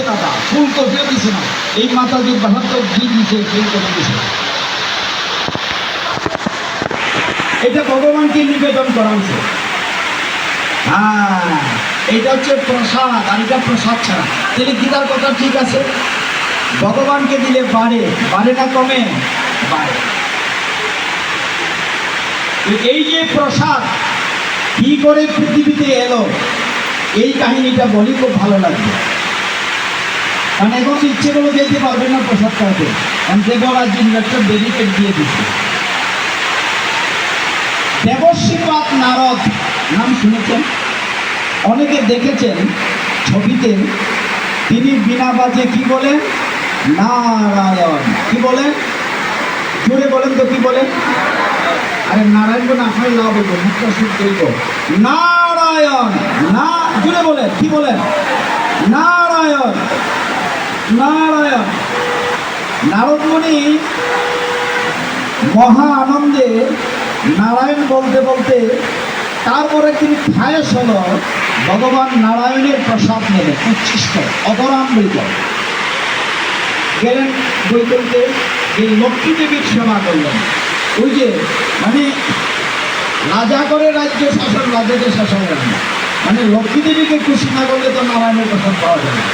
দাদা, ফুল তো ফেলে দিছে না, এই মাতাজি বাহাত্তর দিয়ে দিছে, সেই করে দিছে। এটা ভগবানকে নিবেদন করা হয়েছে। হ্যাঁ, এটা হচ্ছে প্রসাদ, আর এটা প্রসাদ ছাড়া। তাহলে গীতার কথা ঠিক আছে, ভগবানকে দিলে বাড়ে, বাড়ে না কমে? বাড়ে। এই যে প্রসাদ কি করে পৃথিবীতে এলো, এই কাহিনীটা বলি, খুব ভালো লাগবে। কারণ এখন ইচ্ছে করে যেতে পারবেন না প্রসাদ খাওয়াতে, কারণ দেবরাজ একটা ডেডিকেট দিয়ে দিচ্ছে। দেবশ্রীপাদ নারদ নাম শুনেছেন, অনেকে দেখেছেন ছবিতে। তিনি বিনা বাজে কি বলেন? নারায়ণ। কি বলেন? জুড়ে বলেন তো, কি বলেন? আরে নারায়ণ বলে আপনার লাভ হইব, মুখটা শুদ্ধ হইব। নারায়ণ, না জুড়ে বলেন, কি বলেন? নারায়ণ, নারায়ণ। নারদমণি মহা আনন্দে নারায়ণ বলতে বলতে তারপরে তিনি খায়স হলো ভগবান নারায়ণের প্রসাদ নেবেন, উচ্ছিষ্ট অপরামৃত। গেলেন বৈকুণ্ঠে, এই লক্ষ্মী দেবীর সেবা করলেন। ওই যে মানে রাজা করে রাজ্য শাসন, রাজাকে শাসন করেন, মানে লক্ষ্মী দেবীকে খুশি না করলে তো নারায়ণের প্রসাদ পাওয়া যায় না।